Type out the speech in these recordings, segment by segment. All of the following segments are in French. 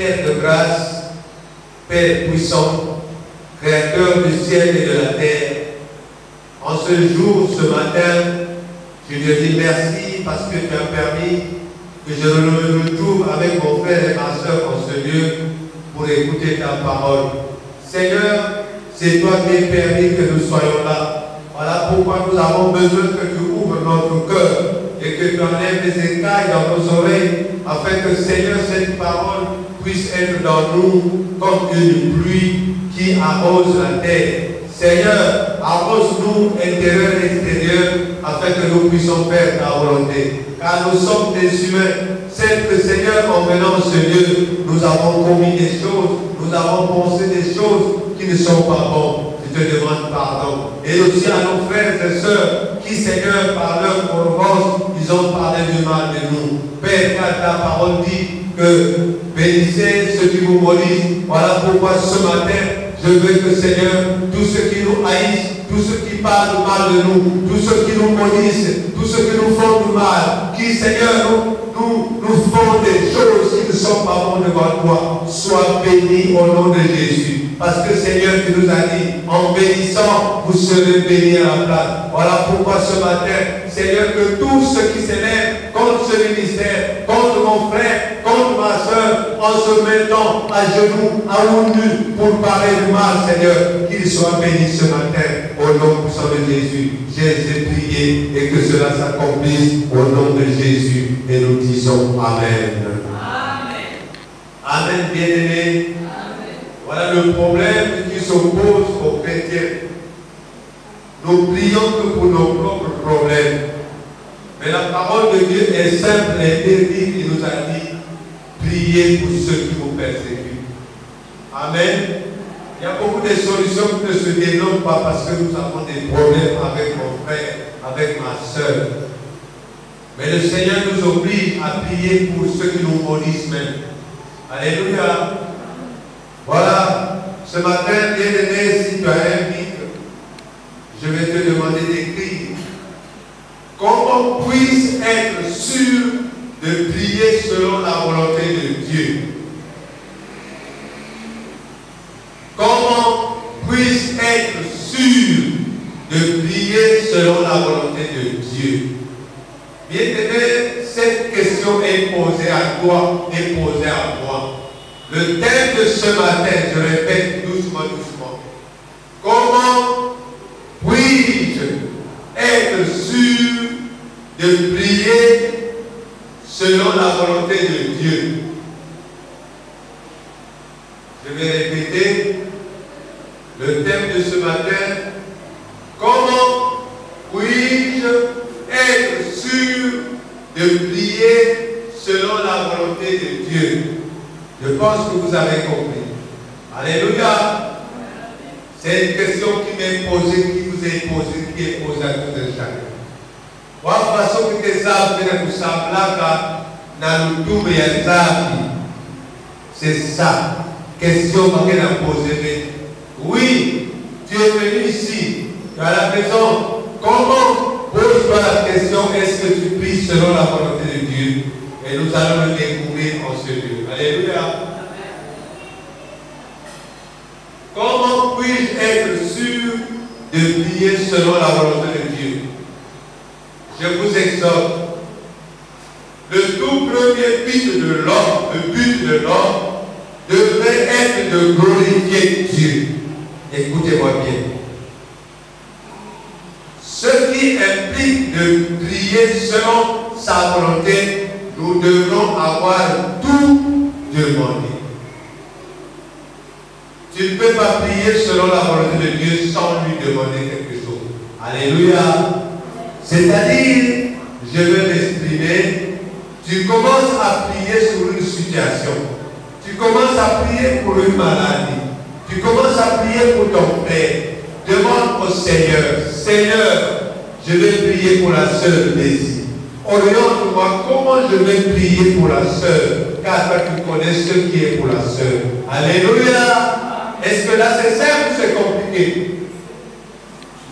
Père de grâce, Père puissant, Créateur du ciel et de la terre, en ce jour, ce matin, je te dis merci parce que tu as permis que je me retrouve avec mon frère et ma soeur en ce lieu pour écouter ta parole. Seigneur, c'est toi qui as permis que nous soyons là. Voilà pourquoi nous avons besoin que tu ouvres notre cœur et que tu enlèves les écailles dans nos oreilles, afin que, Seigneur, cette parole puisse être dans nous comme une pluie qui arrose la terre. Seigneur, arrose-nous intérieur et extérieur, afin que nous puissions faire ta volonté. Car nous sommes des humains. C'est que, Seigneur, en venant en ce lieu, nous avons commis des choses, nous avons pensé des choses qui ne sont pas bonnes. Je te demande pardon. Et aussi à nos frères et sœurs qui, Seigneur, par leur confiance, ils ont parlé du mal de nous. Père, car ta parole dit que bénissez ceux qui vous maudissent. Voilà pourquoi ce matin, je veux que, Seigneur, tous ceux qui nous haïssent, tous ceux qui parlent mal de nous, tous ceux qui nous maudissent, tous ceux qui nous font du mal, qui, Seigneur, nous font des choses qui ne sont pas bonnes devant toi, sois bénis au nom de Jésus. Parce que, Seigneur, tu nous as dit, en bénissant, vous serez bénis à la place. Voilà pourquoi ce matin, Seigneur, que tous ceux qui s'élèvent contre ce ministère, contre mon frère, contre ma soeur, en se mettant à genoux, à nu, pour parler du mal, Seigneur, qu'ils soient bénis ce matin, au nom puissant de Jésus. J'ai prié et que cela s'accomplisse au nom de Jésus. Et nous disons Amen. Amen. Amen, bien-aimés. Voilà le problème qui s'oppose aux chrétiens. Nous prions que pour nos propres problèmes. Mais la parole de Dieu est simple et terrible. Il nous a dit, priez pour ceux qui vous persécutent. Amen. Il y a beaucoup de solutions qui ne se développent pas parce que nous avons des problèmes avec mon frère, avec ma soeur. Mais le Seigneur nous oblige à prier pour ceux qui nous maudissent même. Alléluia. Voilà, ce matin, bien-aimé, si tu as un livre, je vais te demander d'écrire. Comment puis-je être sûr de prier selon la volonté de Dieu? Comment puis-je être sûr de prier selon la volonté de Dieu? Bien-aimé, cette question est posée à toi et posée à moi. Le thème de ce matin, je répète doucement, doucement. Comment puis-je être sûr de prier selon la volonté de Dieu? Je vais répéter le thème de ce matin. Comment puis-je être sûr de prier selon la volonté de Dieu? Je pense que vous avez compris. Alléluia. C'est une question qui m'est posée, qui vous est posée, qui est posée à tout un chacun. Voilà, façon que les arbres viennent nous sembler dans le tout et c'est ça. Question qu'on a posée. Oui, tu es venu ici, tu as la maison. Comment pose-toi la question, est-ce que tu pries selon la volonté de Dieu? Et nous allons le découvrir en ce lieu. Alléluia. Comment puis-je être sûr de prier selon la volonté de Dieu? Je vous exhorte. Le tout premier but de l'homme, devrait être de glorifier Dieu. Écoutez-moi bien. Ce qui implique de prier selon sa volonté, nous devrons avoir tout demandé. Tu ne peux pas prier selon la volonté de Dieu sans lui demander quelque chose. Alléluia. C'est-à-dire, je vais m'exprimer, tu commences à prier sur une situation. Tu commences à prier pour une maladie. Tu commences à prier pour ton frère. Demande au Seigneur, Seigneur, je vais prier pour la sœur Daisy. Oriente-moi comment je vais prier pour la sœur, car toi tu connais ce qui est pour la sœur. Alléluia. Est-ce que là c'est simple ou c'est compliqué?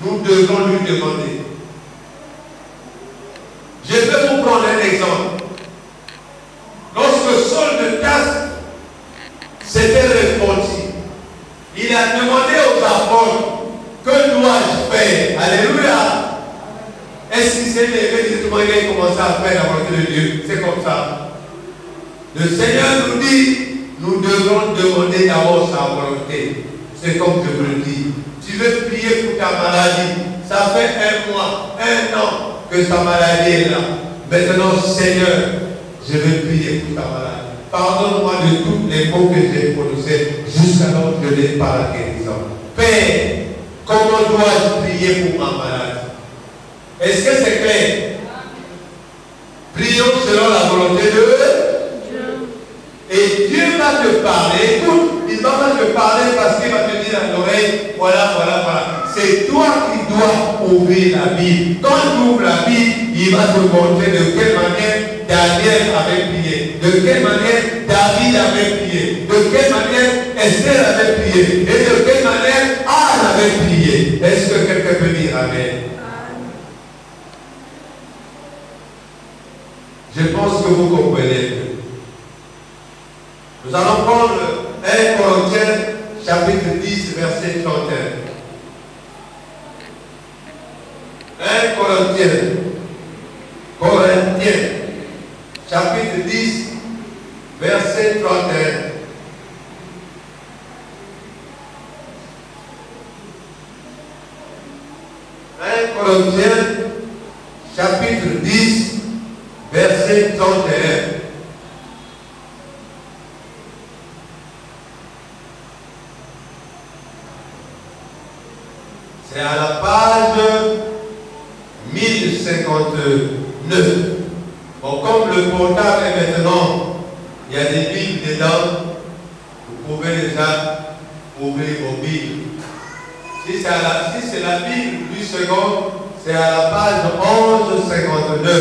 Nous devons lui demander. Je vais vous prendre un exemple. Lorsque Saul de Tarse a demandé aux apôtres, que dois-je faire? Alléluia. Est-ce qu'il s'est levé et tout le monde a commencé à faire la volonté de Dieu? C'est comme ça. Le Seigneur nous dit, nous devons demander d'abord sa volonté. C'est comme je vous le dis. Tu veux prier pour ta maladie. Ça fait 1 mois, 1 an que ta maladie est là. Maintenant, Seigneur, je veux prier pour ta maladie. Pardonne-moi de tous les mots que j'ai prononcés jusqu'alors que je n'ai pas la guérison. Père, comment dois-je prier pour ma maladie? Est-ce que c'est clair? Prions selon la volonté de Dieu. Et Dieu va te parler. Écoute, il va pas te parler parce qu'il va te dire à l'oreille, voilà. C'est toi qui dois ouvrir la Bible. Quand tu ouvres la Bible, il va te montrer de quelle manière Daniel avait prié, de quelle manière David avait prié, de quelle manière Esther avait prié, et de quelle manière Anne avait prié. Est-ce que quelqu'un peut dire Amen? Je pense que vous comprenez. Nous allons prendre 1 Corinthiens chapitre 10 verset 31. 1 Corinthiens chapitre 10 verset 31. 1 Corinthiens chapitre 10 verset 31. C'est à la page 1059. Bon, comme le portable est maintenant, il y a des Bibles dedans, vous pouvez déjà ouvrir vos Bibles. Si c'est la Bible du second, c'est à la page 1159.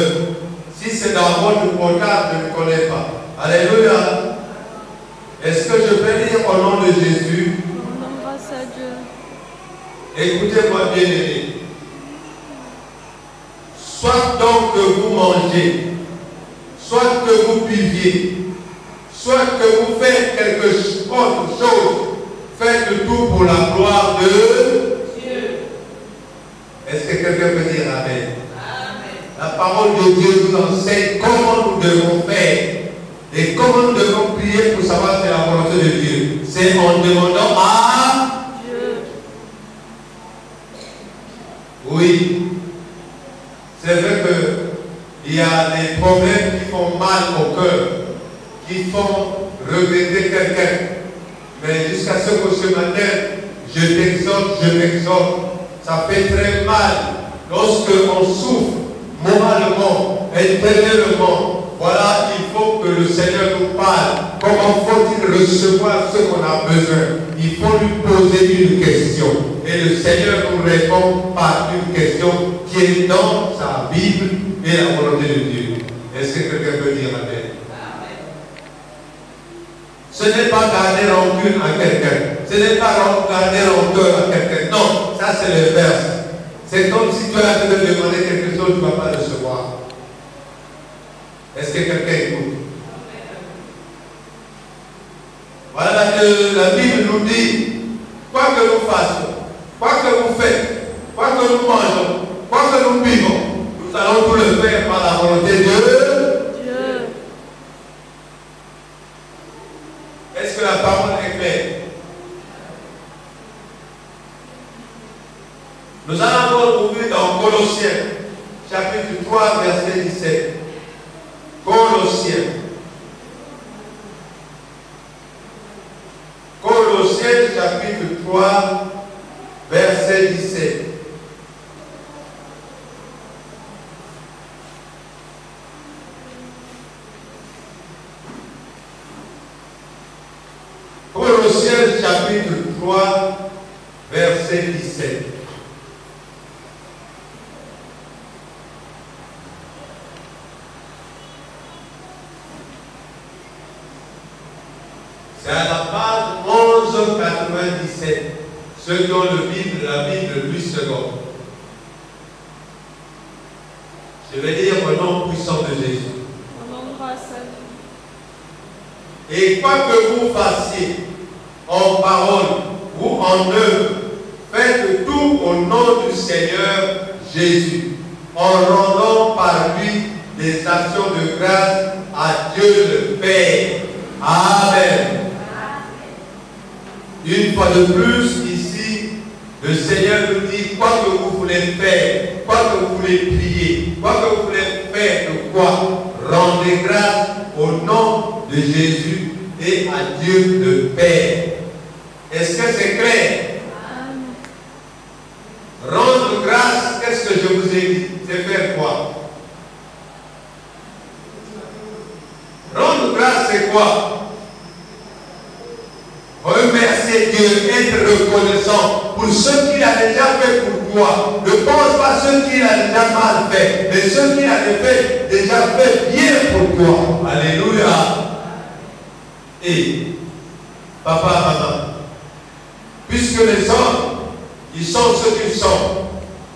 Si c'est dans votre portable, je ne connais pas. Alléluia. Est-ce que je peux lire au nom de Jésus? Grâce à Dieu. Écoutez-moi bien aimé. Soit donc que vous mangez, soit que vous buviez, soit que vous faites quelque autre chose, faites tout pour la gloire de Dieu. Est-ce que quelqu'un peut dire Amen? La parole de Dieu nous enseigne comment nous devons faire et comment nous devons prier pour savoir si c'est la volonté de Dieu. C'est en demandant à Dieu. Oui. C'est vrai qu'il y a des problèmes qui font mal au cœur, qui font regretter quelqu'un. Mais jusqu'à ce que ce matin, je m'exhorte. Ça fait très mal lorsque on souffre moralement, intérieurement. Voilà, il faut que le Seigneur nous parle. Comment faut-il recevoir ce qu'on a besoin? Il faut lui poser une question. Et le Seigneur nous répond par une question qui est dans sa Bible et la volonté de Dieu. Est-ce que quelqu'un peut dire Amen? Ce n'est pas garder rancune à quelqu'un. Ce n'est pas garder rancœur à quelqu'un. Non, ça c'est le verse. C'est comme si tu as de demander quelque chose, tu ne vas pas recevoir. Est-ce que quelqu'un écoute? Voilà que la Bible nous dit, quoi que nous fassions, quoi que nous faites, quoi que nous mangeons, quoi que nous vivons, nous allons tout le faire par la volonté de Dieu. Est-ce que la parole est claire? Nous allons ouvrir dans Colossiens, chapitre 3, verset 17. Colossiens. Colossiens, chapitre 3, verset 17. Colossiens, chapitre 3, verset 17. C'est à la page 1197. Ceux qui ont la Bible plus seconde. Je vais dire au nom puissant de Jésus. Et quoi que vous fassiez en parole ou en œuvre, faites tout au nom du Seigneur Jésus, en rendant par lui des actions de grâce à Dieu le Père. Amen. Une fois de plus, ici, le Seigneur nous dit, quoi que vous voulez faire, quoi que vous voulez prier, quoi que vous voulez faire de quoi, rendez grâce au nom de Jésus et à Dieu le Père. Est-ce que c'est clair? Rendre grâce, qu'est-ce que je vous ai dit? C'est faire quoi? Rendre grâce, c'est quoi? Remercier Dieu, être reconnaissant pour ce qu'il a déjà fait pour toi. Ne pense pas ce qu'il a déjà mal fait, mais ce qu'il a déjà fait bien pour toi. Alléluia. Et, papa, maman, puisque les hommes, ils sont ce qu'ils sont.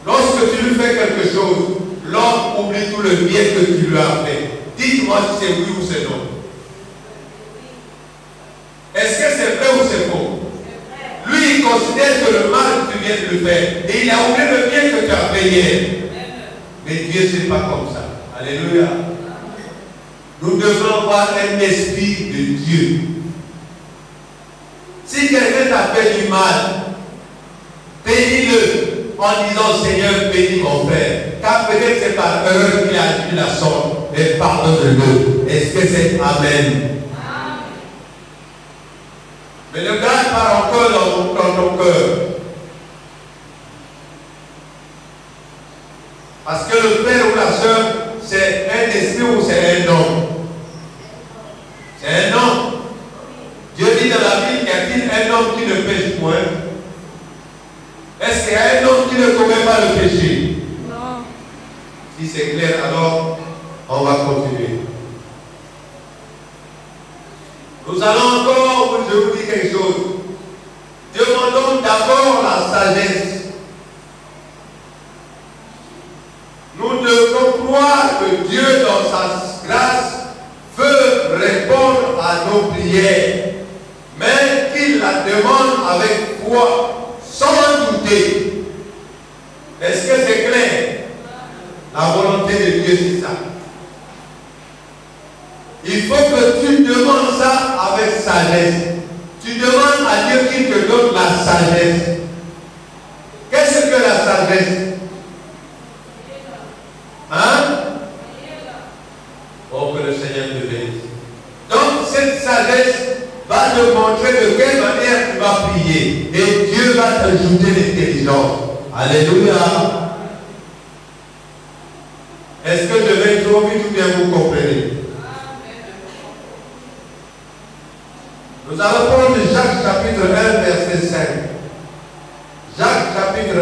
Lorsque tu lui fais quelque chose, l'homme oublie tout le bien que tu lui as fait. Dites-moi si c'est oui ou c'est non. Est-ce que c'est vrai ou c'est faux? Lui, il considère que le mal que tu viens de lui faire, et il a oublié le bien que tu as fait hier. Mais Dieu, ce n'est pas comme ça. Alléluia. Nous devons avoir un esprit de Dieu. Si quelqu'un t'a fait du mal, bénis-le en disant Seigneur, bénis mon frère. Car peut-être c'est par erreur qu'il a agi de la sorte. Et pardonne-le. Est-ce que c'est Amen? Mais ne garde pas encore dans ton cœur. Parce que le frère ou la soeur, c'est un esprit ou c'est un homme? C'est un homme. Dieu dit dans la Bible, y a-t-il un homme qui ne pêche point? Est-ce qu'il y a un homme qui ne commet pas le péché? Non. Si c'est clair, alors on va continuer. Nous allons encore, je vous dis quelque chose. Demandons d'abord la sagesse. Nous devons croire que Dieu, dans sa grâce, veut répondre à nos prières, mais qu'il la demande avec foi, sans douter. Est-ce que c'est clair? La volonté de Dieu, c'est ça. Il faut que tu demandes ça avec sagesse. Tu demandes à Dieu qu'il te donne la sagesse. Qu'est-ce que la sagesse? Hein? Oh, que le Seigneur te bénisse. Donc, cette sagesse va te montrer de quelle manière tu vas prier. Et Dieu va t'ajouter l'intelligence. Alléluia. Est-ce que je vais trop vite ou bien vous comprenez? Nous allons prendre Jacques chapitre 1, verset 5. Jacques chapitre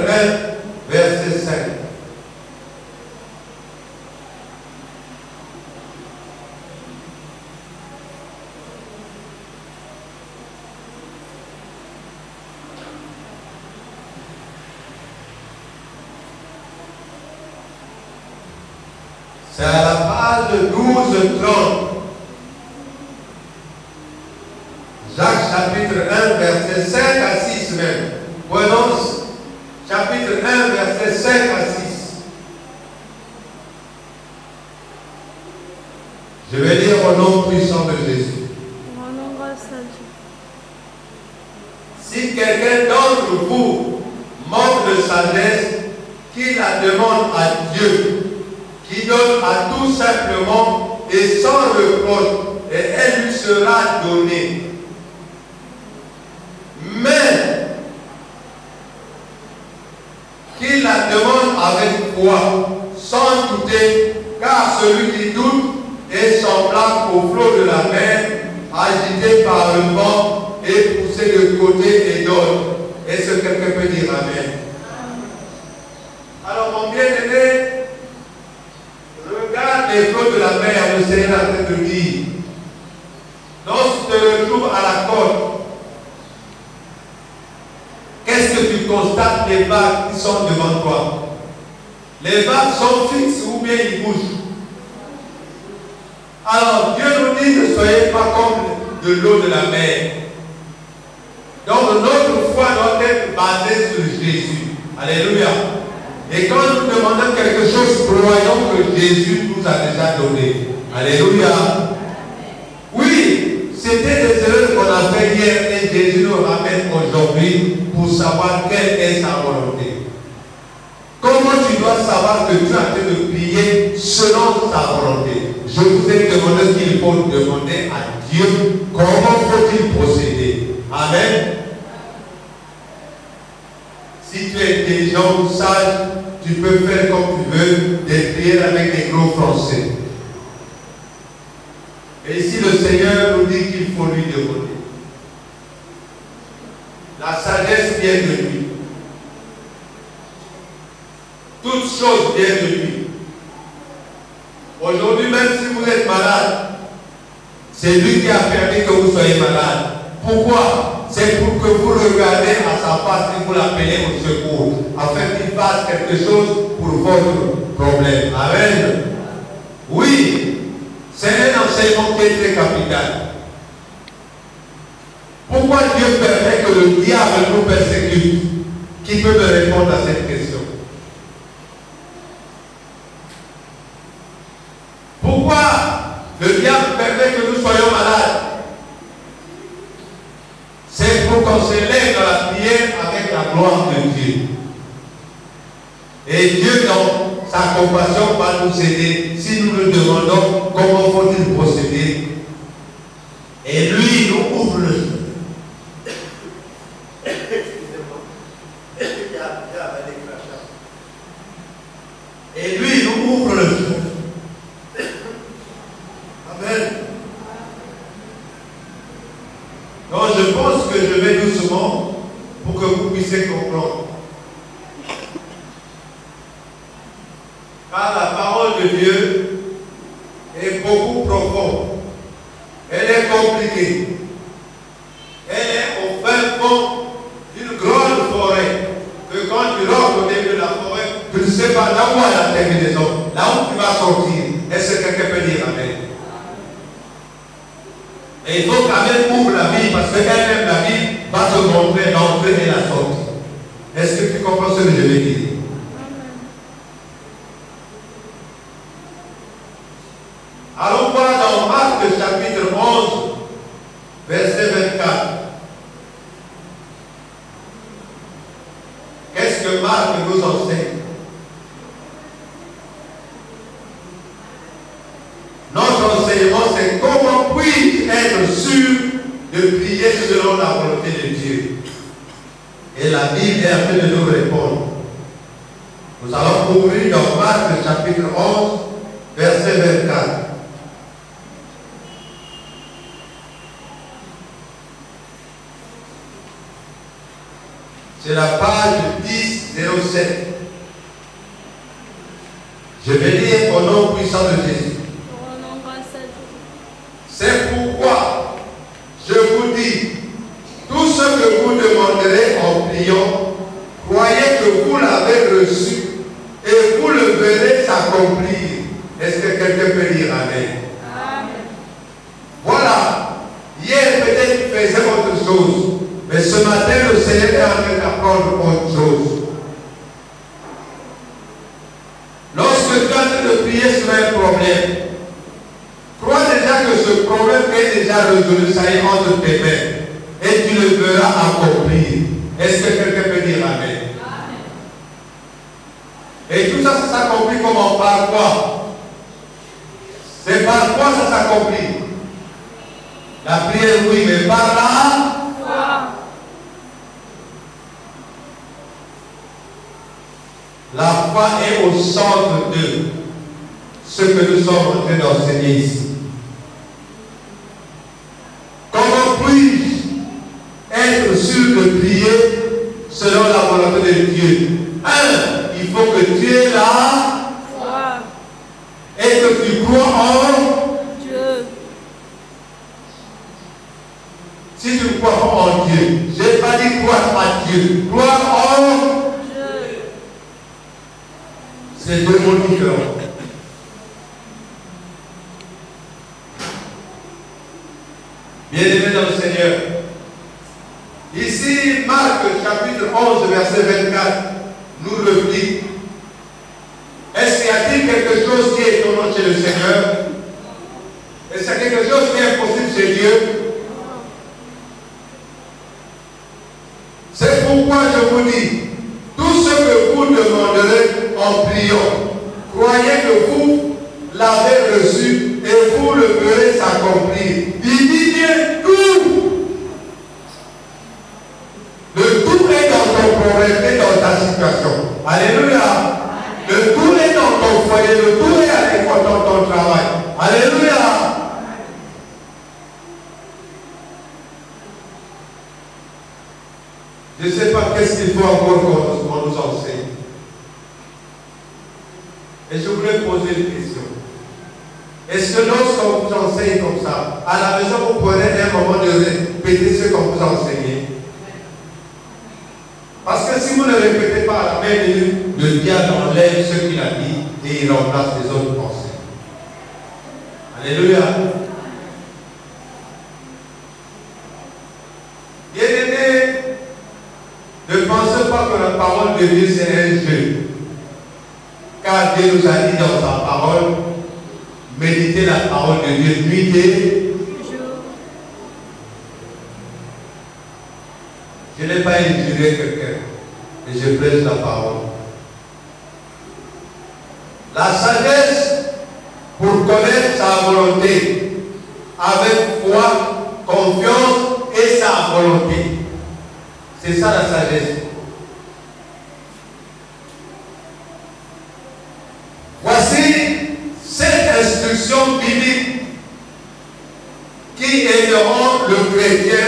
1, verset 5. C'est à la page 12-30. Jacques chapitre 1, verset 5 à 6 même. Prenons chapitre 1, verset 5 à 6. Je vais lire au nom puissant de Jésus. Si quelqu'un d'entre vous manque de sagesse, qu'il la demande à Dieu, qui donne à tout simplement et sans reproche, et elle lui sera donnée. Mais qu'il la demande avec foi, sans douter, car celui qui doute est semblable au flot de la mer, agité par le vent et poussé de côté et d'autre. Est-ce que quelqu'un peut dire Amen? Alors, mon bien-aimé, regarde les flots de la mer, le Seigneur est en train de dire. Lorsque tu te retrouves à la côte, qu'est-ce que tu constates? Les vagues qui sont devant toi. Les vagues sont fixes ou bien ils bougent. Alors Dieu nous dit ne soyez pas comme de l'eau de la mer. Donc notre foi doit être basée sur Jésus. Alléluia. Et quand nous demandons quelque chose, croyons que Jésus nous a déjà donné. Alléluia. Oui, c'était des erreurs qu'on a fait hier et Jésus nous ramène aujourd'hui pour savoir quelle est sa volonté. Comment tu dois savoir que tu es en train de prier selon sa volonté? Je vous ai demandé ce qu'il faut demander à Dieu. Comment faut-il procéder? Amen. Si tu es intelligent ou sage, tu peux faire comme tu veux, des prières avec des gros français. Et ici, le Seigneur nous dit qu'il faut lui demander. La sagesse vient de lui. Toutes choses viennent de lui. Aujourd'hui, même si vous êtes malade, c'est lui qui a permis que vous soyez malade. Pourquoi? C'est pour que vous regardez à sa face et vous l'appelez au secours, afin qu'il fasse quelque chose pour votre problème. Amen. Oui, c'est un enseignement qui est très capital. Pourquoi Dieu permet que le diable nous persécute? Qui peut me répondre à cette question? Pourquoi le diable permet que nous soyons malades? C'est pour qu'on se lève dans la prière avec la gloire de Dieu. Et Dieu, dans sa compassion, va nous aider si nous nous demandons comment faut-il procéder. Et lui, nous ouvre le chemin. Et lui, nous ouvre le chemin. Amen. Donc je pense que je vais doucement pour que vous puissiez comprendre. Car la parole de Dieu est beaucoup profonde. Elle est compliquée. Elle est au fin fond d'une grande forêt. Que quand tu rentres au début de la forêt, tu ne sais pas là où est la terminaison, là où tu vas sortir. Est-ce que quelqu'un peut dire amen? Et il faut qu'Amen ouvre la Bible parce qu'elle-même, la Bible, va te montrer l'entrée et la sortie. Est-ce que tu comprends ce que je vais dire? Allons voir dans Marc chapitre 11, verset 24. Qu'est-ce que Marc nous enseigne? Notre enseignement, c'est comment puis-je être sûr de prier selon la volonté de Dieu. Et la Bible est en train de nous répondre. Nous allons ouvrir dans Marc chapitre 11, verset 24. C'est la page 1007. Je vais lire au nom puissant de Jésus. C'est pourquoi je vous dis, tout ce que vous demanderez en priant, croyez que vous l'avez reçu et vous le verrez s'accomplir. Est-ce que quelqu'un peut dire amen? Amen. Voilà. Hier, peut-être il faisait autre chose. Mais ce matin, le Seigneur est en train d'apprendre autre chose. Lorsque tu es en train de prier sur un problème, crois déjà que ce problème est déjà résolu, ça y est entre tes mains. Et tu le verras accomplir. Est-ce que quelqu'un peut dire amen? Amen. Et tout ça, ça s'accomplit comment? Par quoi? C'est par quoi ça s'accomplit? La prière, oui, mais par là. La foi est au centre de ce que nous sommes en train d'enseigner ici. Comment puis-je être sûr de prier selon la volonté de Dieu? Il faut que tu aies la foi et que tu crois en Dieu. Si tu ne crois pas en Dieu, je n'ai pas dit croire à Dieu, croire en Dieu. C'est deux mots différents. Bien-aimés dans le Seigneur, Ici, Marc chapitre 11, verset 24, nous le dit. Est-ce qu'il y a-t-il quelque chose qui est étonnant chez le Seigneur? Est-ce qu'il y a quelque chose qui est impossible chez Dieu? C'est pourquoi je vous dis, tout ce que vous demanderez en priant, croyez que vous l'avez reçu et vous le verrez s'accomplir. Il dit bien tout. Le tout est dans ton problème et dans ta situation. Alléluia. Le tout est dans ton foyer, le tout est à l'école, dans ton travail. Alléluia. Je ne sais pas qu'est-ce qu'il faut encore qu'on nous enseigne. Et je voulais poser une question. Est-ce que lorsqu'on vous enseigne comme ça, à la maison vous prenez un moment de répéter ce qu'on vous a enseigné? Parce que si vous ne répétez pas à la même minute, le diable enlève ce qu'il a dit et il remplace les autres pensées. Alléluia. Bien-aimés, ne pensez pas que la parole de Dieu c'est un jeu. Car Dieu nous a dit dans sa parole, méditez la parole de Dieu nuit et jour. Je n'ai pas injurié quelqu'un, mais je prêche la parole. La sagesse pour connaître sa volonté avec foi, confiance et sa volonté. C'est ça la sagesse. Voici cette instruction biblique qui aideront le chrétien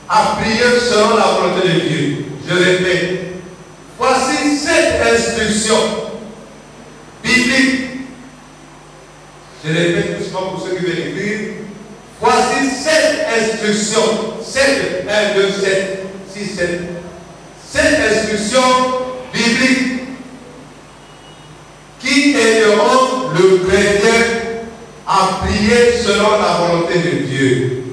à prier selon la volonté de Dieu. Je répète. Voici cette instruction biblique. Je répète doucement pour ceux qui veulent écrire. Voici cette instruction. 7, 1, 2, 7, 6, 7. Cette instruction biblique qui aideront le chrétien à prier selon la volonté de Dieu.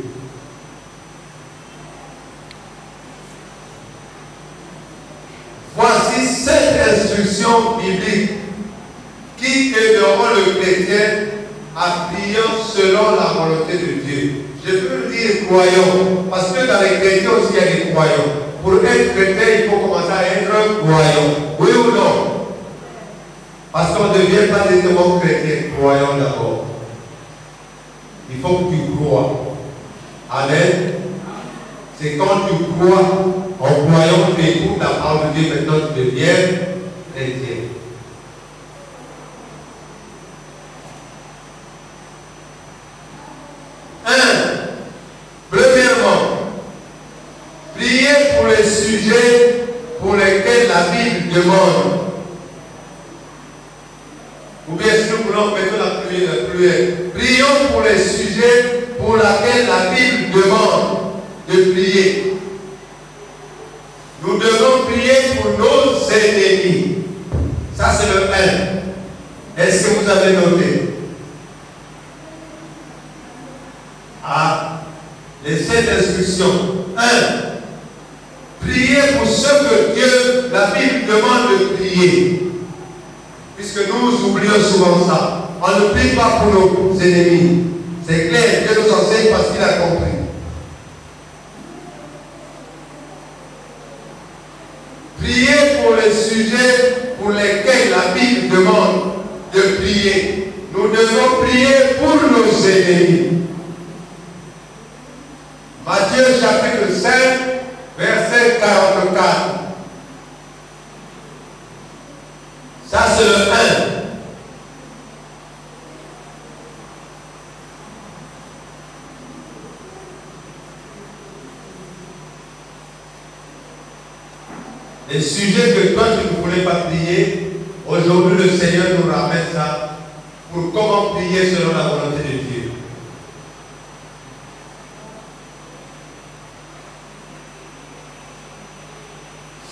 Voici cette instruction biblique qui aideront le chrétien à prier selon la volonté de Dieu. Je peux dire croyant, parce que dans les chrétiens aussi il y a des croyants. Pour être chrétien, il faut commencer à être croyant. Oui ou non? Parce qu'on ne devient pas directement chrétien, croyant d'abord. Il faut que tu crois. Amen. C'est quand tu crois, en croyant, tu écoutes la parole de Dieu, maintenant tu deviens chrétien. Premièrement, priez pour les sujets pour lesquels la Bible demande. Ou bien si nous voulons mettre la pluie. Prions pour les sujets pour lesquels la Bible demande de prier. Nous devons prier pour nos ennemis. Ça c'est le 1. Est-ce que vous avez noté? Ah, les 7 instructions. 1. Priez pour ce que Dieu, la Bible demande de prier. Puisque nous oublions souvent ça. On ne prie pas pour nos ennemis. C'est clair, Dieu nous enseigne parce qu'il a compris. Priez pour les sujets pour lesquels la Bible demande de prier. Nous devons prier pour nos ennemis. Matthieu chapitre 5, verset 44. Ça c'est le 1. Les sujets que toi tu ne voulais pas prier, aujourd'hui le Seigneur nous ramène ça pour comment prier selon la volonté de Dieu.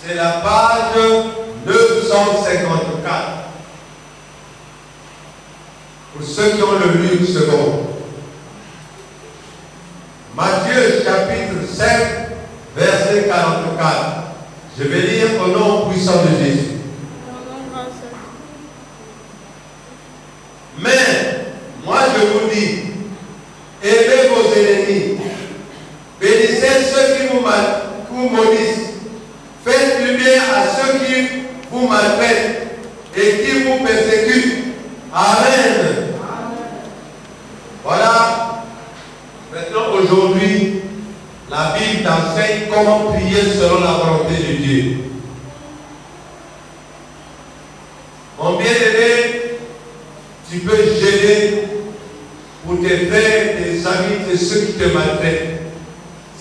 C'est la page 954. Pour ceux qui ont le livre second. Matthieu chapitre 5, verset verset 44. Je vais lire au nom puissant de Jésus. Mais, moi je vous dis, aimez vos ennemis, bénissez ceux qui vous maudissent, faites du bien à ceux qui vous maltraitent et qui vous persécutent. Amen. Voilà. Maintenant, aujourd'hui, la Bible t'enseigne comment prier selon la volonté de Dieu. Mon bien-aimé, tu peux gêner pour tes frères, tes amis, et ceux qui te maltraitent.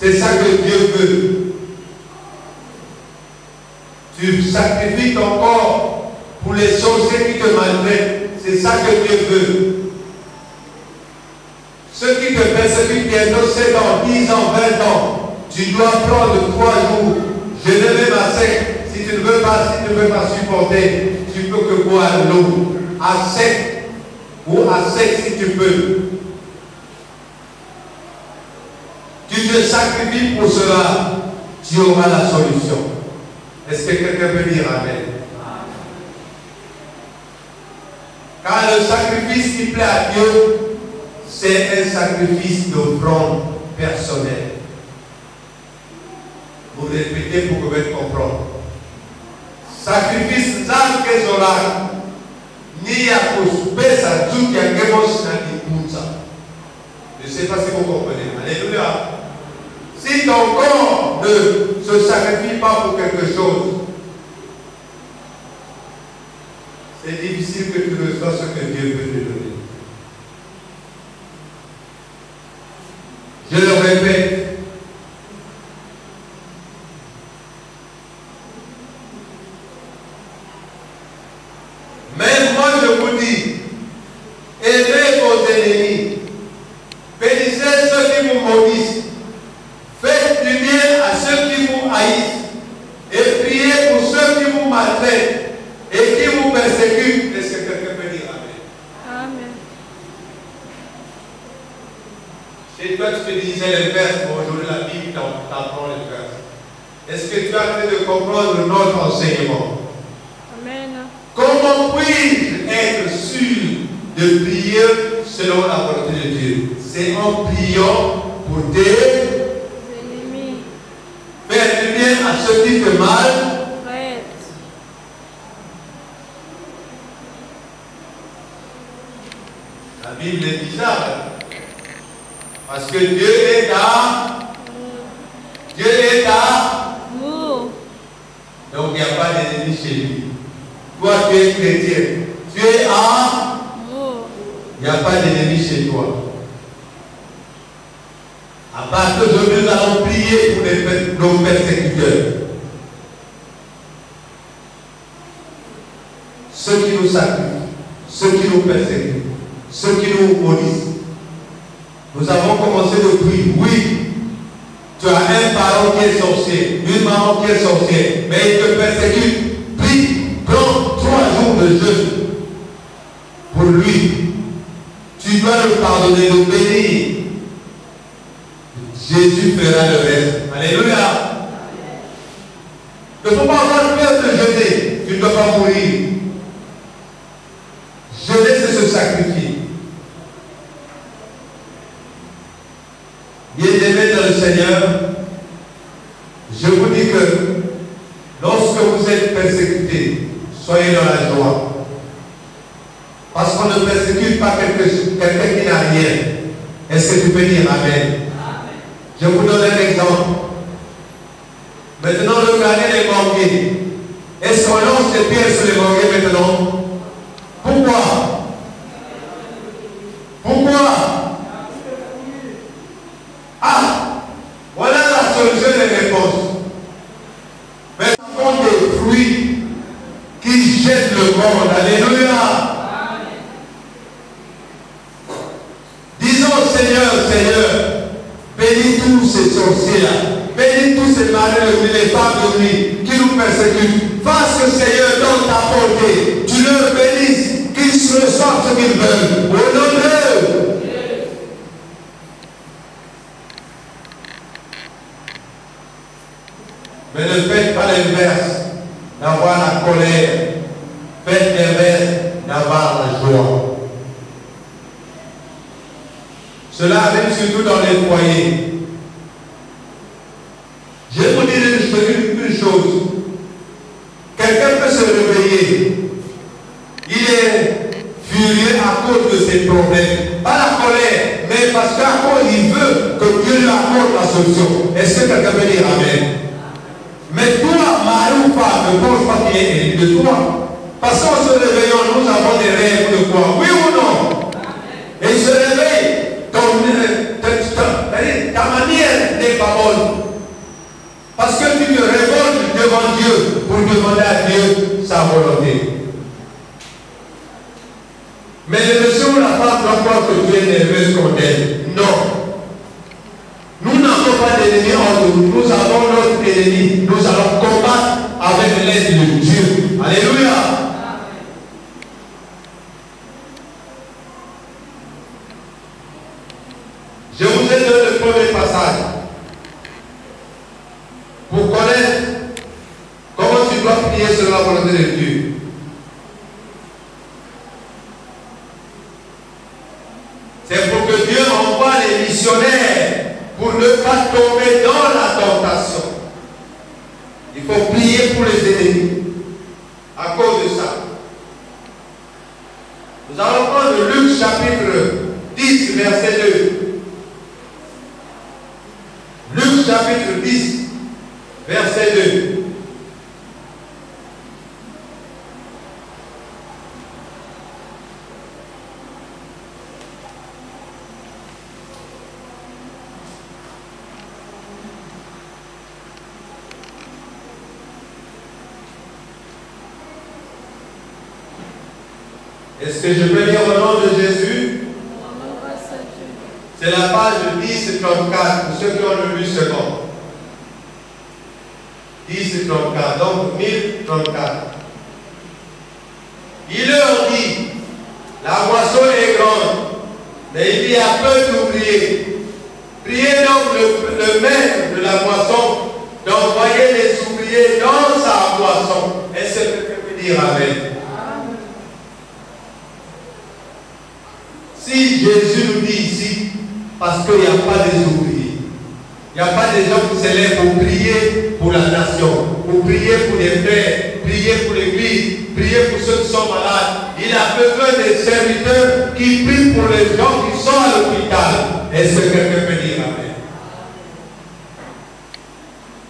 C'est ça que Dieu veut. Tu sacrifies ton corps pour les sorciers qui te maltraitent. C'est ça que Dieu veut. Ceux qui te persécutent bientôt 7 ans, 10 ans, 20 ans, tu dois prendre 3 jours. Je ne vais à sec. Si tu ne veux pas supporter, tu peux que boire l'eau. À sec. Ou à sec si tu peux. Tu te sacrifies pour cela. Tu auras la solution. Est-ce que quelqu'un peut dire Amen? Car le sacrifice qui plaît à Dieu, c'est un sacrifice d'offrande personnelle. Vous répétez pour que vous puissiez comprendre. Sacrifice sans que zola ni à pesa tout qui a gemos na dipunza. Je ne sais pas si vous comprenez. Alléluia. Si ton corps ne se sacrifie pas pour quelque chose, c'est difficile que tu reçoives ce que Dieu veut te donner. Je le répète. Mais moi je vous dis, aimez vos ennemis, bénissez ceux qui vous maudissent, faites du bien à ceux qui vous haïssent, et priez pour ceux qui vous maltraitent et qui vous persécutent. Est-ce que quelqu'un peut dire Amen? Amen. Et toi, tu te disais les verses, mais aujourd'hui la Bible t'apprend les verses. Est-ce que tu as fait de comprendre notre enseignement? Amen. Comment puis-je être sûr de prier selon la volonté de Dieu? C'est en priant pour tes ennemis. Faire du bien à ceux qui te maltraitent. La Bible est bizarre. Parce que Dieu est à Dieu est à vous. Donc il n'y a pas d'ennemi chez lui. Toi tu es chrétien. Tu es à vous. Il n'y a pas d'ennemi chez toi. À part que nous allons prier pour nos persécuteurs. Ceux qui nous sacrifient, ceux qui nous persécutent, ceux qui nous maudissent. Nous avons commencé de prier. Oui, tu as un parent qui est sorcier, une maman qui est sorcière, mais il te persécute. Prie, prends 3 jours de jeûne pour lui. Tu dois le pardonner, le bénir. Jésus fera le reste. Alléluia. Il ne faut pas avoir peur de jeûner. Tu ne dois pas mourir. Jeûner, c'est se sacrifier. Bien-aimés dans le Seigneur, je vous dis que lorsque vous êtes persécutés, soyez dans la joie. Parce qu'on ne persécute pas quelqu'un qui n'a rien. Est-ce que tu peux dire Amen? Je vous donne un exemple. Maintenant, regardez les manguiers. Est-ce qu'on lance des pierres sur les manguiers maintenant? Pourquoi? Pourquoi? Ah! Voilà la solution des réponses. Mais nous avons des fruits qui jettent le monde. Alléluia! Disons Seigneur, Seigneur, bénis tous ces sorciers-là, bénis tous ces maris de nuit, les femmes de nuit qui nous persécutent. Fasse que Seigneur, dans ta portée, tu leur bénisses, qu'ils se reçoivent ce qu'ils veulent. Au nom de Dieu. Mais ne faites pas l'inverse, d'avoir la colère. Faites l'inverse, d'avoir la joie. Cela arrive surtout dans les foyers. Je vais vous dire une chose. Quelqu'un peut se réveiller. Il est furieux à cause de ses problèmes. Pas la colère, mais parce qu'à cause il veut que Dieu lui apporte la solution. Est-ce que quelqu'un peut dire Amen? Mais toi, mari ou femme, ne pense pas qu'il est ennemi de toi. Parce qu'en se réveillant, nous avons des rêves de quoi? Oui ou non? Et il se réveille. Ta manière n'est pas bonne. Parce que tu te révoltes devant Dieu pour demander à Dieu sa volonté. Mais le monsieur ou la femme doit croire que tu es nerveuse contre elle. Non. Nous n'avons pas d'ennemi entre nous. Nous avons notre ennemi. Nous allons combattre avec l'aide de Dieu. Alléluia. Je vous ai donné le premier passage pour connaître comment tu dois prier selon la volonté de Dieu. C'est pour que Dieu envoie les missionnaires pour ne pas tomber dans la tentation. Il faut prier pour les ennemis à cause de ça. Nous allons prendre Luc chapitre 10 verset 2. Luc chapitre 10 verset 2. Est-ce que je peux lire au nom de Jésus? C'est la page 1034 pour ceux qui ont le 8 secondes. 1034, donc 1034. Il leur dit, la moisson est grande, mais il y a peu d'ouvriers. Priez donc le maître de la moisson d'envoyer les ouvriers dans sa moisson. Est-ce que tu peux dire Amen? Si Jésus nous dit ici, parce qu'il n'y a pas des ouvriers, il n'y a pas des gens qui s'élèvent pour prier pour la nation, pour prier pour les frères, prier pour l'église, prier pour ceux qui sont malades. Il a besoin des serviteurs qui prient pour les gens qui sont à l'hôpital. Est-ce que quelqu'un peut dire Amen?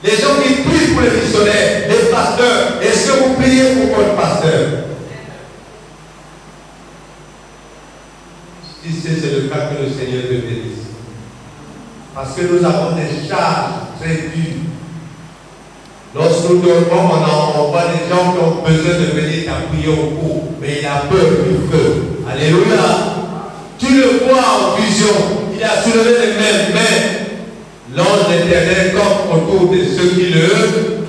Les gens qui prient pour les missionnaires, les pasteurs. Est-ce que vous priez pour votre pasteur? Si c'est le cas, que le Seigneur te bénisse. Parce que nous avons des charges très dures. Lorsque nous dormons, on voit des gens qui ont besoin de venir t'appuyer au cou, mais il a peur du feu. Alléluia. Tu le vois en vision. Il a soulevé les mêmes mains. L'ange éternel comme autour de ceux qui le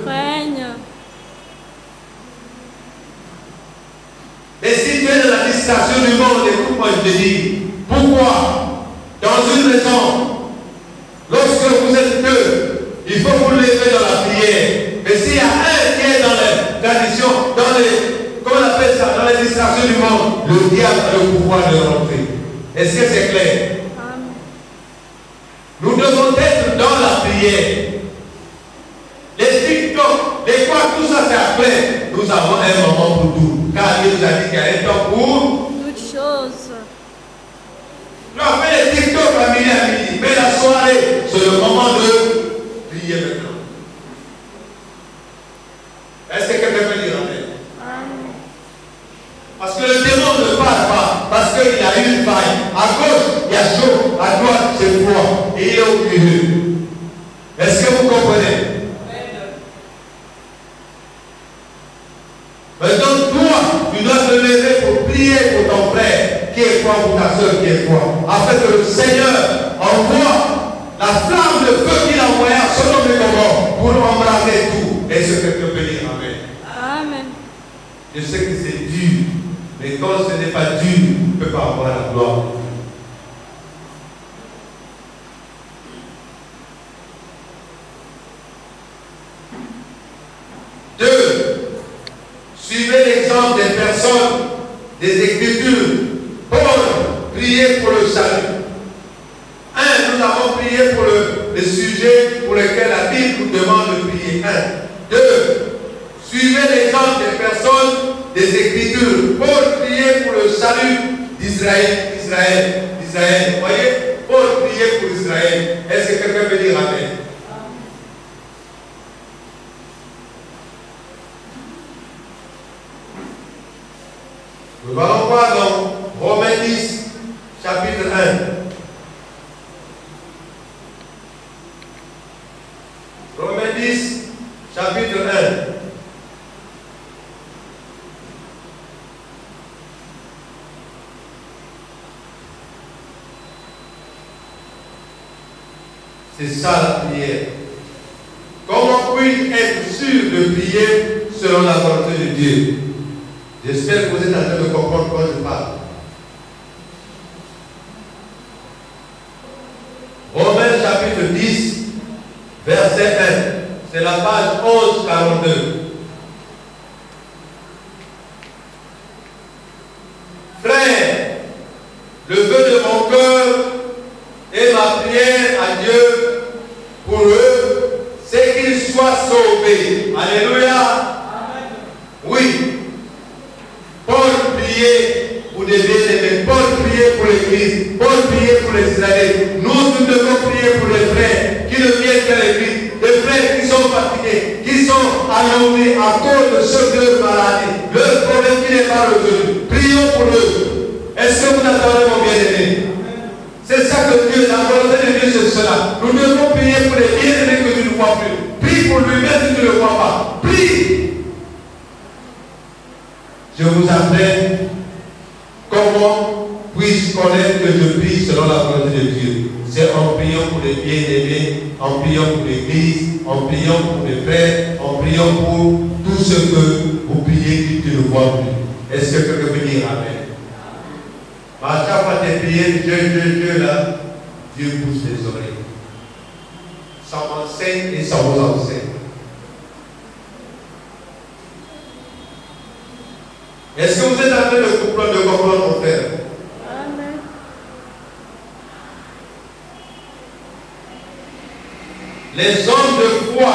craignent. Et si tu es dans la distraction du monde, écoute-moi, je te dis, pourquoi dans une maison, lorsque vous êtes deux, il faut vous lever dans la prière. Mais s'il y a un qui est dans les traditions, dans les, comment on appelle ça, dans les distractions du monde, le diable a le pouvoir de rentrer. Est-ce que c'est clair? Nous devons être dans la prière. Les TikTok, les quoi, tout ça c'est après. Nous avons un moment pour tout. Car Dieu nous a dit qu'il y a un temps pour toutes choses. Nous avons fait les TikTok à midi, mais la soirée, c'est le moment de prier maintenant. Est-ce que quelqu'un peut dire Amen? Parce que le démon ne parle pas, parce qu'il a une faille. À gauche, il y a chaud, à droite, c'est froid, et il est au milieu. Est-ce que vous comprenez? Maintenant, toi, tu dois te lever pour prier pour ton frère qui est froid, pour ta soeur qui est froid, afin que le Seigneur envoie la flamme de feu qu'il a envoyée à son nom de combat pour embraser tout. Est-ce que quelqu'un peut dire Amen? Amen. Je sais que c'est dur, mais quand ce n'est pas dur, tu ne peux pas avoir la gloire. Écritures, Paul priait pour le salut. Nous avons prié pour le sujet pour lequel la Bible nous demande de prier. 2. Suivez l'exemple des personnes des Écritures. Paul priait pour le salut d'Israël. Vous voyez, Paul priait pour Israël. Est-ce que quelqu'un peut dire Amen? Nous allons voir dans Romains 10, chapitre 1. Romains 10, chapitre 1. C'est ça la prière. Comment puis-je être sûr de prier selon la volonté de Dieu? J'espère que vous êtes en train de comprendre quand je parle. Romains chapitre 10, verset 1. C'est la page 1142. Frère, le vœu de mon cœur et ma prière à Dieu pour eux, c'est qu'ils soient sauvés. Alléluia. Amen. Oui. Paul priait pour des bien-aimés. Paul priait pour l'Église. Paul priait pour les Israéliens. Nous devons prier pour les frères qui ne viennent qu'à l'Église. Les frères qui sont fatigués, qui sont allongés à cause de ce que leur maladie, leur problème qui n'est pas résolu. Prions pour eux. Est-ce que vous attendez mon bien-aimé? C'est ça que Dieu, la volonté de Dieu, c'est cela. Nous devons prier pour les bien-aimés que tu ne vois plus. Prie pour lui, même si tu ne le vois pas. Prie. Je vous apprends comment puis-je connaître que je prie selon la volonté de Dieu. C'est en priant pour les bien-aimés, en priant pour l'Église, en priant pour les frères, en priant pour tout ce que vous priez qui ne voit plus. Est-ce que quelqu'un peut dire Amen? À chaque fois que tu pries, Dieu, là, Dieu pousse les oreilles. Ça m'enseigne et ça vous enseigne. Est-ce que vous êtes en train de comprendre mon frère? Amen. Les hommes de foi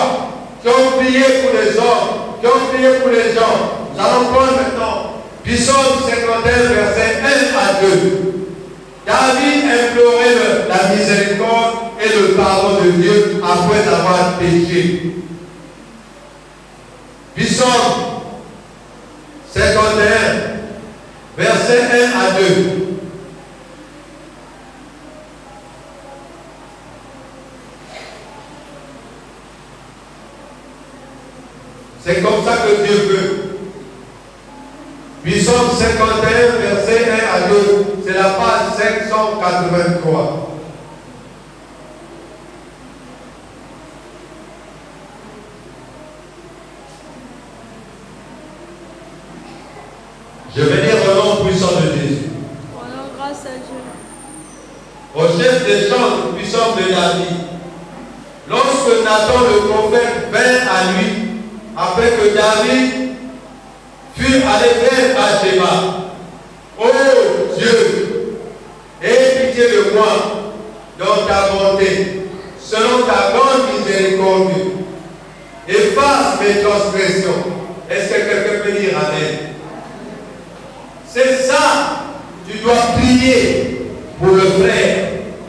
qui ont prié pour les hommes, qui ont prié pour les gens. Nous allons prendre maintenant Psaume 51, verset 1 à 2. David implorait la miséricorde et le pardon de Dieu après avoir péché. Psaume 51, verset 1 à 2. C'est comme ça que Dieu veut. Psaume 51, verset 1 à 2. C'est la page 583. Je vais dire au nom puissant de Jésus. Rendons grâce à Dieu. Au chef des chants puissants de David, lorsque Nathan le prophète vint à lui, après que David fut allé vers Bathsheba, ô Dieu, aie pitié de moi dans ta bonté, selon ta grande miséricorde, efface mes transgressions. Est-ce que quelqu'un peut dire Amen? C'est ça. Tu dois prier pour le frère,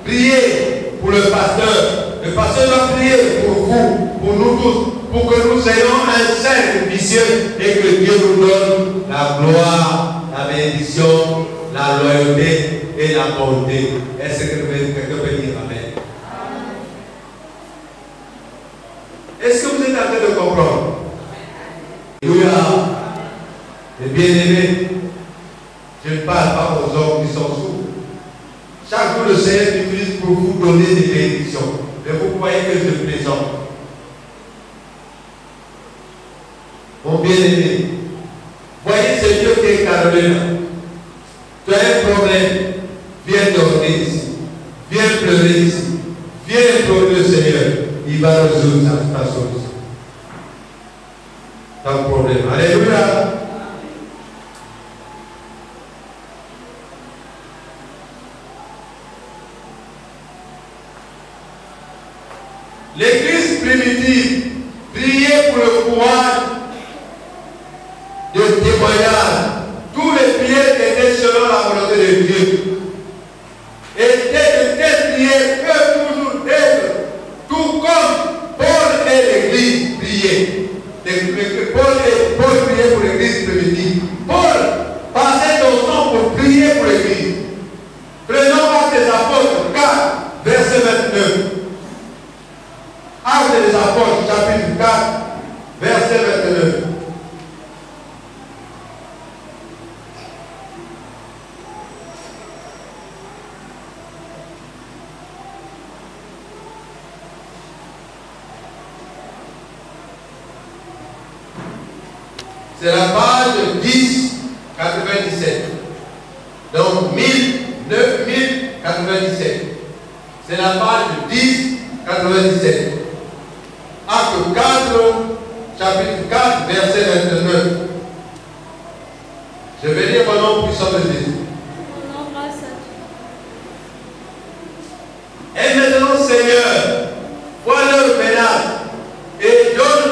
prier pour le pasteur. Le pasteur doit prier pour vous, pour nous tous, pour que nous ayons un cercle vicieux et que Dieu nous donne la gloire, la bénédiction, la loyauté et la bonté. Est-ce que quelqu'un peut dire Amen? Est-ce que vous êtes en train de comprendre? Alléluia. Et bien aimés, je ne parle pas aux hommes qui sont sourds. Chaque jour, le Seigneur utilise pour vous donner des bénédictions. Mais vous croyez que je plaisante. Mon bien-aimé, voyez ce Dieu qui est Caroline. Tu as un problème, viens dormir ici. Viens pleurer ici. Viens implorer le Seigneur. Il va résoudre ta solution. Ton problème. Alléluia. L'église primitive priait pour le courage de témoignage. Tous les prières étaient selon la volonté de Dieu. Et de telles prières peuvent toujours être, tout comme Paul et l'église priaient. Paul priait pour l'église primitive. Paul passait son temps pour prier pour l'église. Prenons Actes des Apôtres 4, verset 29. Actes des Apôtres, chapitre 4, verset 29. C'est la page 1097. Donc 9097. C'est la page 1097. Acte 4, chapitre 4, verset 29. Je vais lire au nom puissant de Jésus. Et maintenant, Seigneur, vois leur menace et donne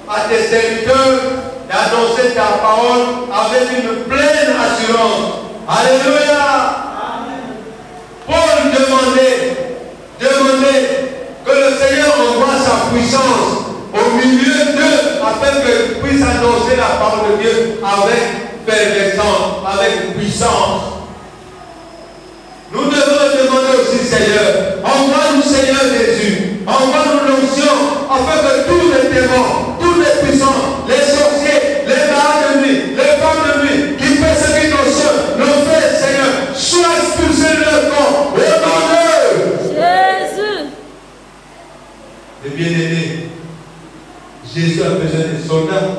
à tes serviteurs d'annoncer ta parole avec une pleine assurance. Alléluia. Amen. Paul demandait que le Seigneur envoie sa puissance au milieu d'eux afin qu'ils puissent annoncer la parole de Dieu avec ferveur, avec puissance. Nous devons demander aussi, Seigneur, envoie-nous, Seigneur Jésus, envoie-nous l'onction afin que tous les démons, tous les puissants, les sorciers, les malades de nuit, les femmes de nuit, qui persécutent nos soeurs, nos frères, Seigneur, soient expulsés de leur corps, au nom de Jésus. Les bien-aimés, Jésus a besoin des soldats.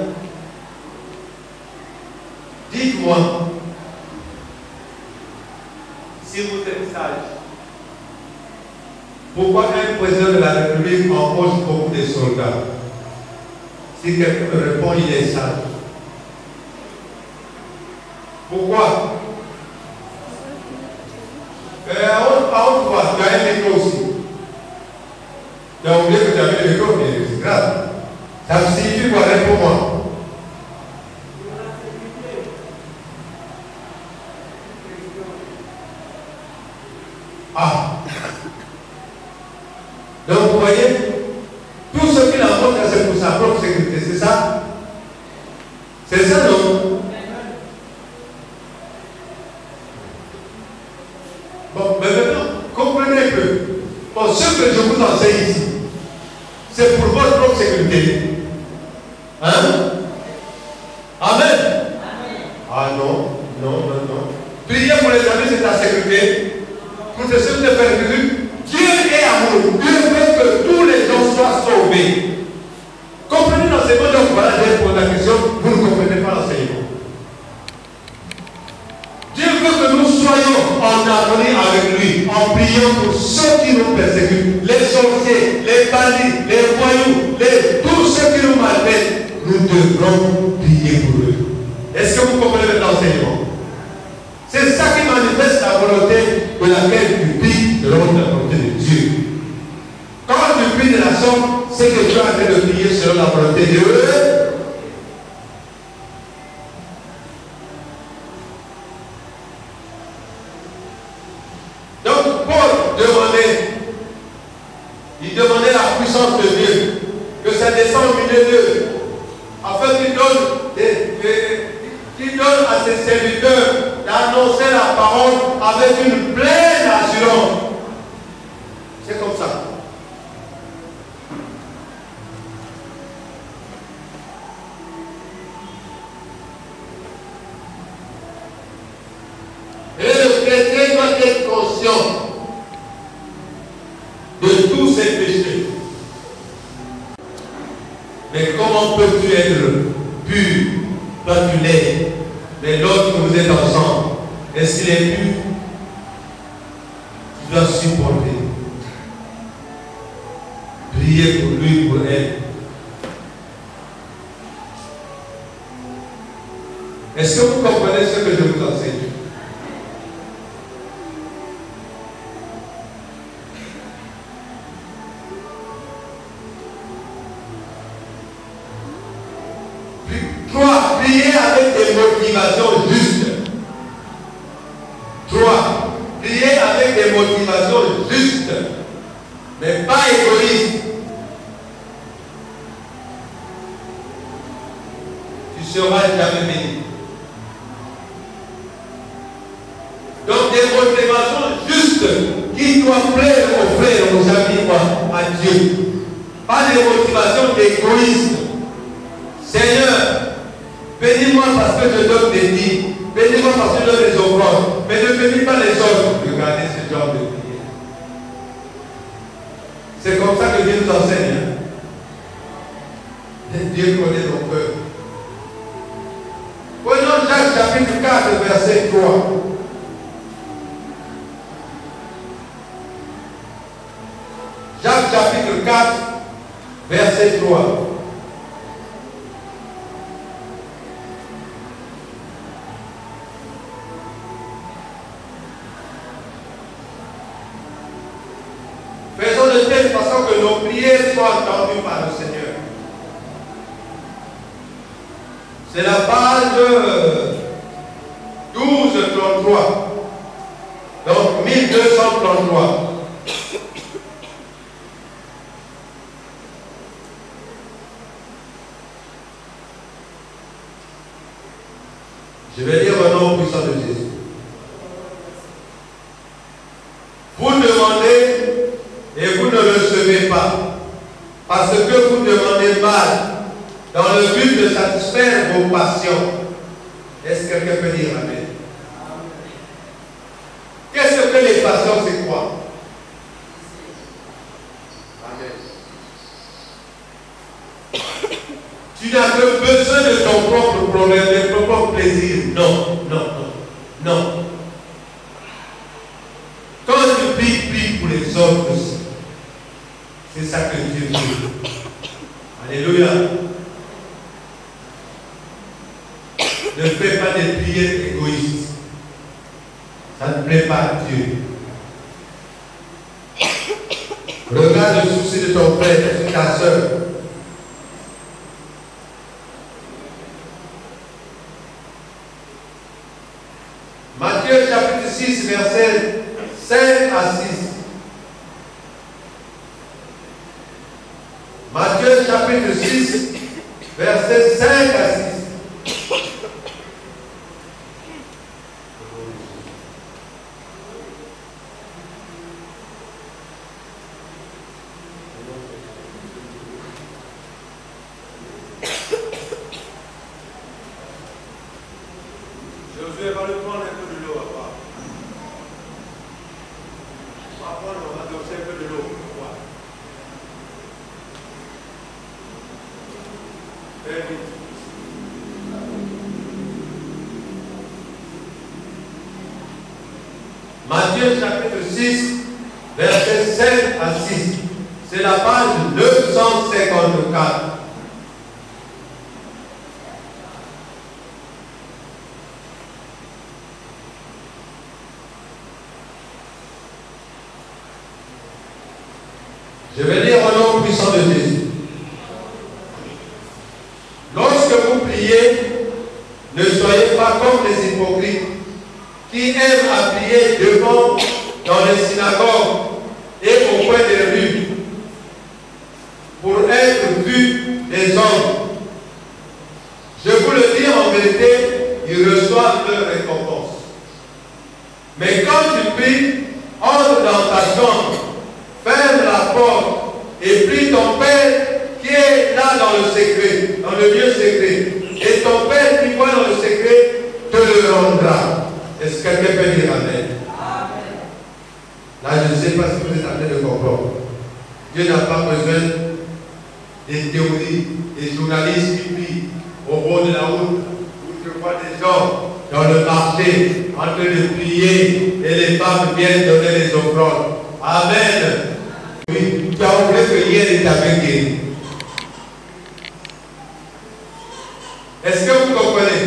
Dites-moi, si vous êtes sage, pourquoi un président de la République embauche beaucoup de soldats? Si quelqu'un me répond, il est sage. Pourquoi? À haute voix, tu as un micro aussi. Tu as oublié que tu avais le micro, mais c'est grave. Ça signifie quoi? Réponds-moi. Ah. Donc vous voyez, tout ce qu'il apporte, c'est pour sa propre sécurité, c'est ça? C'est ça, non? Bon, mais maintenant, comprenez que bon, ce que je vous enseigne ici, c'est pour votre propre sécurité. Hein? Amen. Ah non, non, non, non. Prier pour les amis, c'est ta sécurité. Pour te sauver de perdu, Dieu est amour. Dieu veut que tous les gens soient sauvés. Comprenez l'enseignement, donc voilà, je pose la question, vous ne comprenez pas l'enseignement. Dieu veut que nous soyons en harmonie avec lui, en priant pour ceux qui nous persécutent, les sorciers, les bandits, les voyous, tous ceux qui nous maltraitent. Nous devrons prier pour eux. Est-ce que vous comprenez l'enseignement? C'est ça qui manifeste la volonté de laquelle tu pries selon la volonté de Dieu. Quand tu pries de la sorte, c'est que tu es en train de prier selon la volonté de Dieu. Donc Paul demandait la puissance de Dieu, que ça descende au milieu d'eux, afin qu'il donne à ses serviteurs d'annoncer la parole avec une pleine assurance. C'est comme ça. Et le chrétien doit être conscient de tous ses péchés. Mais comment peux-tu être pur? Toi tu l'es, mais l'autre que vous êtes ensemble, est-ce qu'il est pur? Tu dois supporter. Prier pour lui, pour elle. Est-ce que vous comprenez ce que je vous enseigne? 3. Prier avec des motivations justes. 3. Prier avec des motivations justes, mais pas égoïstes. Tu seras jamais béni. Donc des motivations justes qui doivent plaire aux frères, aux amis, à Dieu. Pas des motivations égoïstes. Seigneur, bénis-moi parce que je donne des dîmes. Bénis-moi parce que je donne des offrandes. Mais ne bénis pas les autres. Regardez ce genre de prière. C'est comme ça que Dieu nous enseigne. Hein? Dieu connaît nos cœurs. Prenons Jacques chapitre 4, verset 3. Jacques chapitre 4, verset 3. Faisons de telle façon que nos prières soient entendues par le Seigneur. C'est la page 1233. Donc 1233. Je vais lire le nom puissant de Jésus. Vous demandez et vous ne recevez pas, parce que vous demandez mal, dans le but de satisfaire vos passions. Est-ce que quelqu'un peut dire Amen? Qu'est-ce que les passions, c'est quoi? Amen. Tu n'as que besoin de ton propre problème, de ton propre plaisir. Non, non, non, non. Quand tu pries pour les autres aussi, c'est ça que Dieu veut. Alléluia. Ne fais pas des prières égoïstes. Ça ne plaît pas à Dieu. Regarde le souci de ton frère, de ta soeur. Matthieu chapitre 6, verset 5 à 6. Matthieu chapitre 6, verset 5 à 6. Josué va lui prendre un peu de l'eau à part. Après, on va adopter un peu de l'eau. Très vite. Matthieu chapitre 6, verset 5 à 6. C'est la page 954. Je vais lire au nom puissant de Jésus. Lorsque vous priez, ne soyez pas comme les hypocrites qui aiment à prier devant dans les synagogues et au coin des rues pour être vus des hommes. Je vous le dis en vérité, ils reçoivent leur récompense. Mais quand tu pries, entre dans ta chambre, ferme la porte et prie ton Père qui est là dans le secret, dans le lieu secret. Et ton Père qui voit dans le secret te le rendra. Est-ce que quelqu'un peut dire Amen? Amen. Là, je ne sais pas si vous êtes en train de comprendre. Dieu n'a pas besoin des théories, des journalistes qui prient au bord de la route, où je vois des gens dans le marché en train de prier et les femmes viennent donner les offrandes. Amen. Oui, tu as oublié que hier il t'avait guéri. Est-ce que vous comprenez?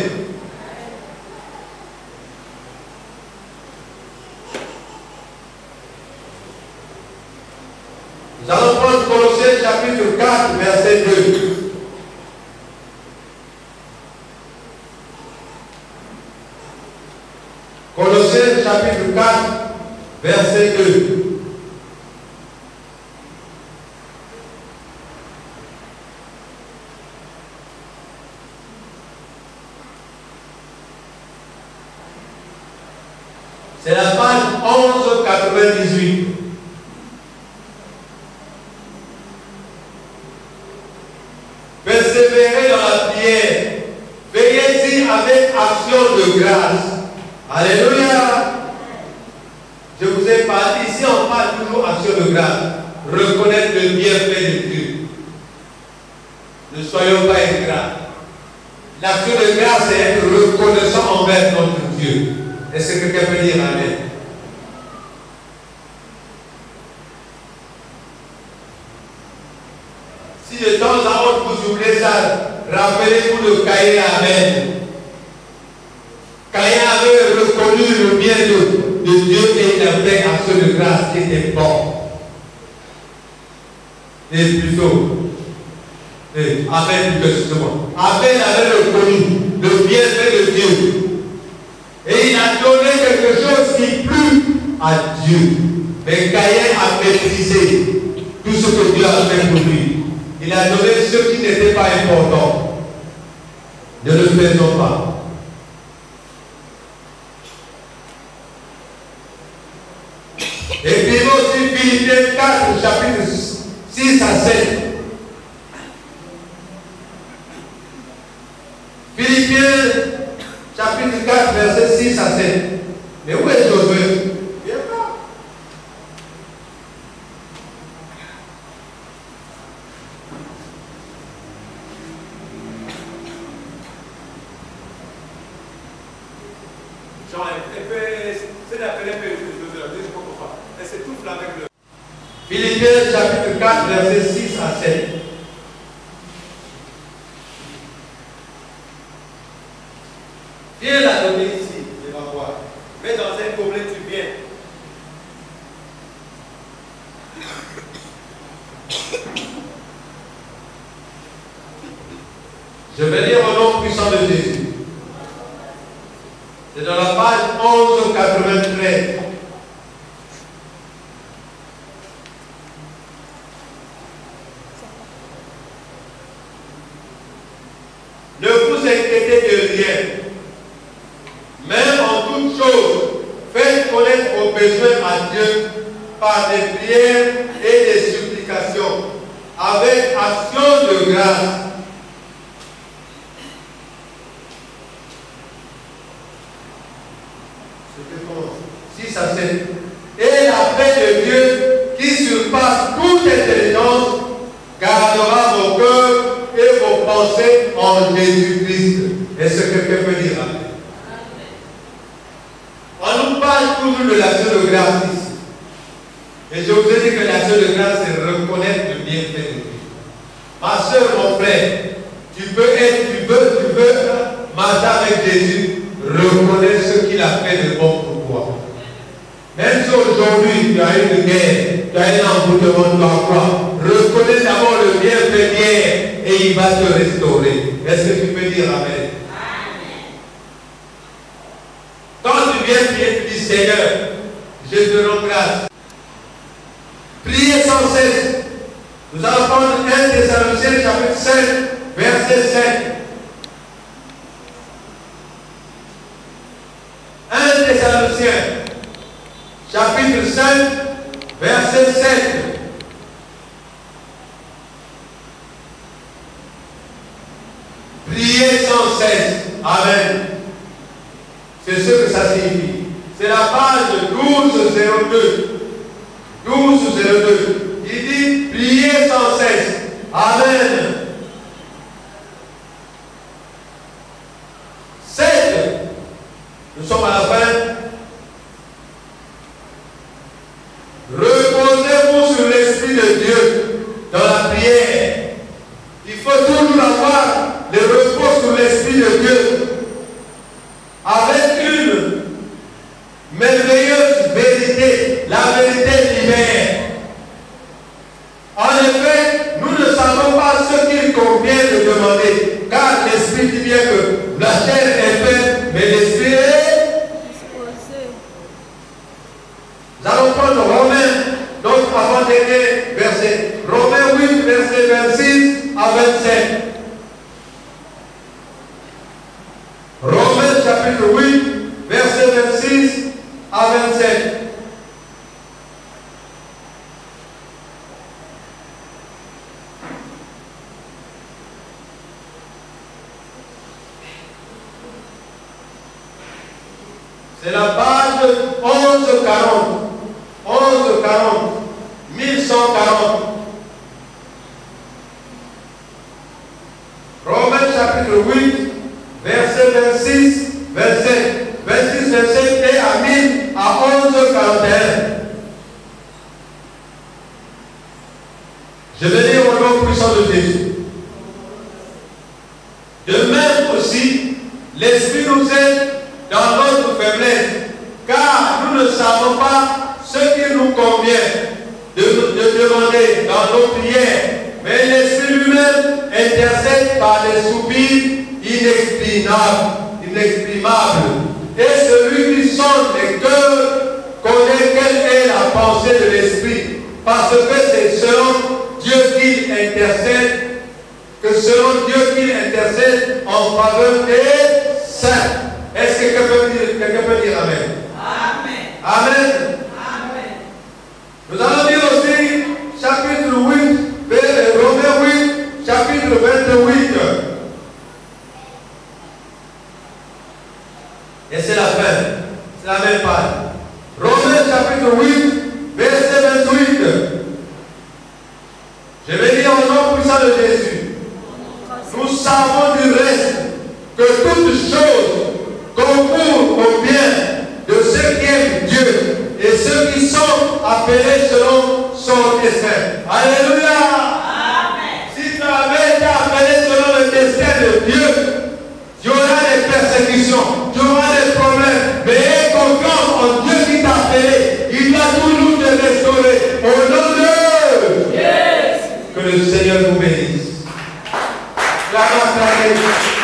Nous allons prendre Colossiens chapitre 4, verset 2. chapitre 4, verset 2. C'est la page 1198. Persévérez dans la prière. Veillez-y avec action de grâce. Alléluia. Je vous ai parlé, ici on parle toujours action de grâce. Reconnaître le bienfait de Dieu. Ne soyons pas ingrats. L'action de grâce, c'est être reconnaissant envers notre Dieu. Est-ce que quelqu'un peut dire amen? Si de temps en temps vous oubliez ça, rappelez-vous de Caïn. Amen. Caïn avait reconnu le bien de Dieu et il a fait action de grâce qui était bon. Et plutôt, Abel plus justement. Abel avait reconnu le bienfait de Dieu. Et il a donné quelque chose qui plut à Dieu. Mais Caïn a méprisé tout ce que Dieu a fait pour lui. Il a donné ce qui n'était pas important. Ne le faisons pas. Et puis aussi Philippiens 4, chapitre 6 à 7. Philippiens chapitre 4, verset 6 à 7. Mais où est Josué? Viens pas. Genre, c'est l'appeler Josué, je ne sais pas pourquoi. Elle s'étouffe avec le. Philippiens chapitre 4, verset 6 à 7. Viens la donner ici, je vais voir. Mets dans un gobelet, tu viens. Je vais lire au nom puissant de Jésus. C'est dans la page 1193. Ne vous inquiétez de rien. Même en toutes choses, faites connaître vos besoins à Dieu par des prières et des supplications, avec action de grâce. Si ça c'est. Et la paix de Dieu, qui surpasse toute intelligence, gardera vos cœurs et vos pensées en Jésus-Christ. Est-ce que quelqu'un peut dire amen? On nous parle toujours de l'action de grâce ici. Et je vous ai dit que l'action de grâce, c'est reconnaître le bienfait de Dieu. Ma soeur, mon frère, tu veux marcher avec Jésus, reconnais ce qu'il a fait de bon pour toi. Même si aujourd'hui tu as une guerre, tu as un emboutement, tu as quoi, reconnais d'abord le bienfait d'hier et il va te restaurer. Est-ce que tu peux dire amen? Quand tu viens prier, tu dis Seigneur, je te rends grâce. Priez sans cesse. Nous allons prendre 1 Thessaloniciens chapitre 5, verset 7. 1 Thessaloniciens chapitre 5, verset 7. Priez sans cesse. Amen. C'est ce que ça signifie. C'est la page 1202. 1202. Il dit priez sans cesse. Amen. 7. Nous sommes à la fin. Reposez-vous sur l'Esprit de Dieu dans la prière. Il faut toujours avoir le repos sur l'Esprit de Dieu avec une merveilleuse vérité. La vérité libère. En effet, nous ne savons pas ce qui avant-dernier verset. Romains 8, verset 26 à 27. Romains chapitre 8, verset 26 à 27. C'est la page 1140. 1140. 1140. Romains chapitre 8, verset 26, 27. 26, 27 et à 1000 à 1141. Je vais lire au nom puissant de Jésus. De même aussi, l'Esprit nous aide dans notre faiblesse, car nous ne savons pas ce qu'il nous convient de demander dans nos prières, mais l'Esprit lui-même intercède par des soupirs inexprimables. Et celui qui sonde les cœurs connaît quelle est la pensée de l'Esprit, parce que c'est selon Dieu qu'il intercède, en faveur des saints. Est-ce que quelqu'un peut dire Amen? Amen. Amen. Amen. Nous allons lire aussi chapitre 8, Romains 8, chapitre 28. Et c'est la fin. C'est la même page. Romains chapitre 8, verset 28. Je vais lire au nom puissant de Jésus. Nous savons du reste que toutes choses concourent au bien de ceux qui aiment Dieu et ceux qui sont appelés selon son dessein. Alléluia. Amen. Si tu avais été appelé selon le dessein de Dieu, tu auras des persécutions, tu auras des problèmes, mais aie confiance en Dieu qui t'a appelé. Il va toujours te restaurer. Au nom de Dieu. Yes. Que le Seigneur vous bénisse. La grâce à Dieu.